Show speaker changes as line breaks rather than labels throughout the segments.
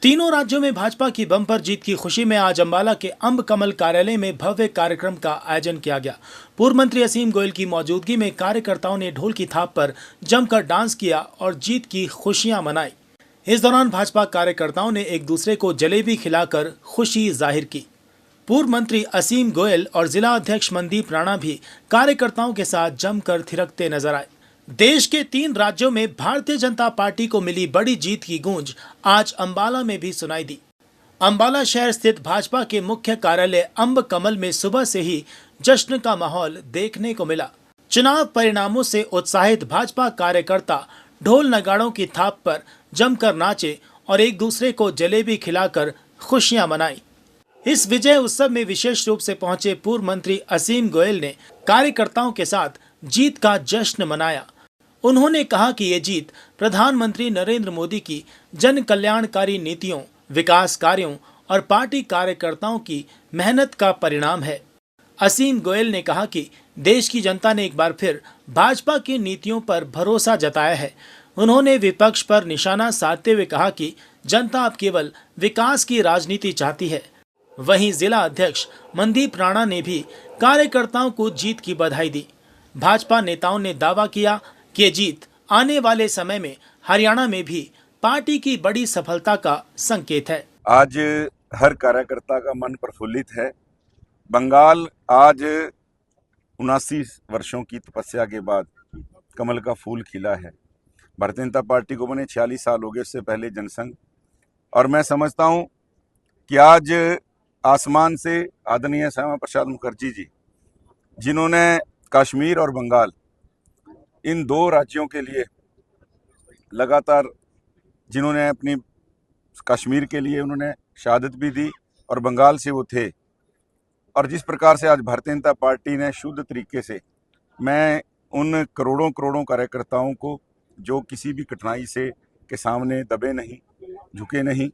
तीनों राज्यों में भाजपा की बम्पर जीत की खुशी में आज अंबाला के अंब कमल कार्यालय में भव्य कार्यक्रम का आयोजन किया गया। पूर्व मंत्री असीम गोयल की मौजूदगी में कार्यकर्ताओं ने ढोल की थाप पर जमकर डांस किया और जीत की खुशियां मनाई। इस दौरान भाजपा कार्यकर्ताओं ने एक दूसरे को जलेबी खिलाकर खुशी जाहिर की। पूर्व मंत्री असीम गोयल और जिला अध्यक्ष मनदीप राणा भी कार्यकर्ताओं के साथ जमकर थिरकते नजर आए। देश के 3 राज्यों में भारतीय जनता पार्टी को मिली बड़ी जीत की गूंज आज अंबाला में भी सुनाई दी। अंबाला शहर स्थित भाजपा के मुख्य कार्यालय अंब कमल में सुबह से ही जश्न का माहौल देखने को मिला। चुनाव परिणामों से उत्साहित भाजपा कार्यकर्ता ढोल नगाड़ों की थाप पर जमकर नाचे और एक दूसरे को जलेबी खिलाकर खुशियां मनाई। इस विजय उत्सव में विशेष रूप से पहुंचे पूर्व मंत्री असीम गोयल ने कार्यकर्ताओं के साथ जीत का जश्न मनाया। उन्होंने कहा कि ये जीत प्रधानमंत्री नरेंद्र मोदी की जन कल्याणकारी नीतियों, विकास कार्यों और पार्टी कार्यकर्ताओं की मेहनत का परिणाम है। असीम गोयल ने कहा कि देश की जनता ने एक बार फिर भाजपा की नीतियों पर भरोसा जताया है। उन्होंने विपक्ष पर निशाना साधते हुए कहा कि जनता अब केवल विकास की राजनीति चाहती है। वहीं जिला अध्यक्ष मनदीप राणा ने भी कार्यकर्ताओं को जीत की बधाई दी। भाजपा नेताओं ने दावा किया कि जीत आने वाले समय में हरियाणा में भी पार्टी की बड़ी सफलता का संकेत है।
आज हर कार्यकर्ता का मन प्रफुल्लित है। बंगाल आज 79 वर्षों की तपस्या के बाद कमल का फूल खिला है। भारतीय जनता पार्टी को बने 46 साल हो गए, उससे पहले जनसंघ। और मैं समझता हूं कि आज आसमान से आदरणीय श्यामा प्रसाद मुखर्जी जी, जिन्होंने कश्मीर और बंगाल इन 2 राज्यों के लिए लगातार, जिन्होंने अपनी कश्मीर के लिए उन्होंने शहादत भी दी और बंगाल से वो थे, और जिस प्रकार से आज भारतीय जनता पार्टी ने शुद्ध तरीके से, मैं उन करोड़ों करोड़ों कार्यकर्ताओं को जो किसी भी कठिनाई से के सामने दबे नहीं, झुके नहीं,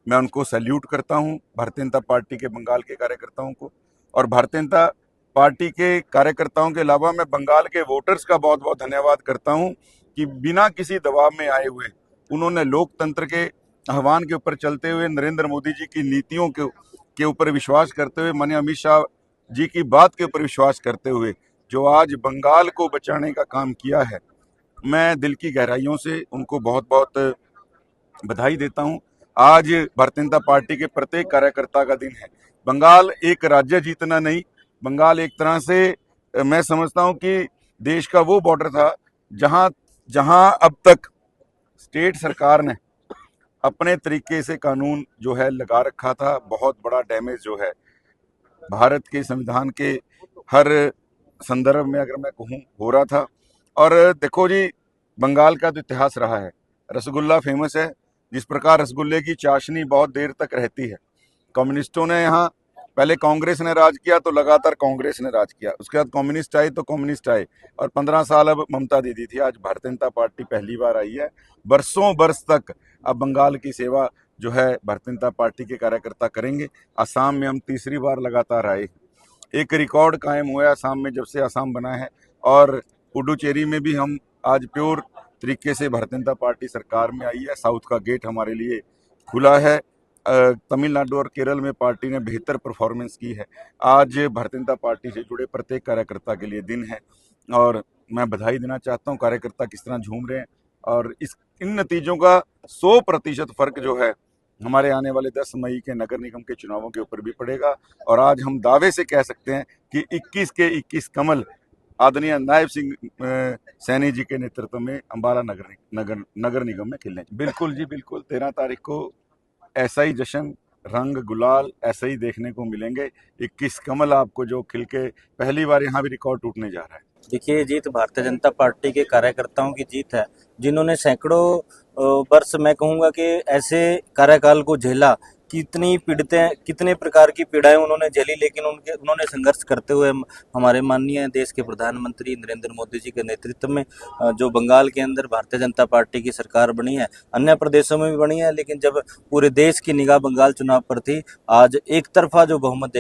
मैं उनको सैल्यूट करता हूं। भारतीय जनता पार्टी के बंगाल के कार्यकर्ताओं को, और भारतीय जनता पार्टी के कार्यकर्ताओं के अलावा मैं बंगाल के वोटर्स का बहुत बहुत धन्यवाद करता हूं कि बिना किसी दबाव में आए हुए उन्होंने लोकतंत्र के आह्वान के ऊपर चलते हुए, नरेंद्र मोदी जी की नीतियों के ऊपर विश्वास करते हुए, माननीय अमित शाह जी की बात के ऊपर विश्वास करते हुए जो आज बंगाल को बचाने का काम किया है, मैं दिल की गहराइयों से उनको बहुत बहुत बधाई देता हूं। आज भारतीय जनता पार्टी के प्रत्येक कार्यकर्ता का दिन है। बंगाल एक राज्य जीतना नहीं, बंगाल एक तरह से मैं समझता हूं कि देश का वो बॉर्डर था जहां अब तक स्टेट सरकार ने अपने तरीके से कानून जो है लगा रखा था। बहुत बड़ा डैमेज जो है भारत के संविधान के हर संदर्भ में, अगर मैं कहूँ, हो रहा था। और देखो जी, बंगाल का तो इतिहास रहा है, रसगुल्ला फेमस है। जिस प्रकार रसगुल्ले की चाशनी बहुत देर तक रहती है, कम्युनिस्टों ने यहाँ, पहले कांग्रेस ने राज किया तो लगातार कांग्रेस ने राज किया, उसके बाद कम्युनिस्ट आए तो कम्युनिस्ट आए, और 15 साल अब ममता दीदी थी। आज भारतीय जनता पार्टी पहली बार आई है। बरसों बरस तक अब बंगाल की सेवा जो है भारतीय जनता पार्टी के कार्यकर्ता करेंगे। असम में हम तीसरी बार लगातार आए, एक रिकॉर्ड कायम हुआ है असम में जब से असम बना है। और पुडुचेरी में भी हम आज प्योर तरीके से भारतीय जनता पार्टी सरकार में आई है। साउथ का गेट हमारे लिए खुला है। तमिलनाडु और केरल में पार्टी ने बेहतर परफॉर्मेंस की है। आज भारतीय जनता पार्टी से जुड़े प्रत्येक कार्यकर्ता के लिए दिन है, और मैं बधाई देना चाहता हूं। कार्यकर्ता किस तरह झूम रहे हैं, और इन नतीजों का 100% फर्क जो है हमारे आने वाले 10 मई के नगर निगम के चुनावों के ऊपर भी पड़ेगा। और आज हम दावे से कह सकते हैं कि 21 के 21 कमल आदरणीय नायब सिंह सैनी जी के नेतृत्व में अंबाला नगर निगम में खिलने। बिल्कुल जी, बिल्कुल 13 तारीख को ऐसा ही जश्न, रंग गुलाल ऐसे ही देखने को मिलेंगे। 21 कमल आपको जो खिल के पहली बार यहाँ भी रिकॉर्ड टूटने जा रहा है।
देखिए, ये जीत भारतीय जनता पार्टी के कार्यकर्ताओं की जीत है, जिन्होंने सैकड़ों वर्ष, मैं कहूँगा कि ऐसे कार्यकाल को झेला। कितने प्रकार की पीड़ाएं उन्होंने झेली, लेकिन उन्होंने संघर्ष करते हुए हमारे माननीय देश के प्रधानमंत्री नरेंद्र मोदी जी के नेतृत्व में जो बंगाल के अंदर भारतीय जनता पार्टी की सरकार बनी है, अन्य प्रदेशों में भी बनी है, लेकिन जब पूरे देश की निगाह बंगाल चुनाव पर थी, आज एक तरफा जो बहुमत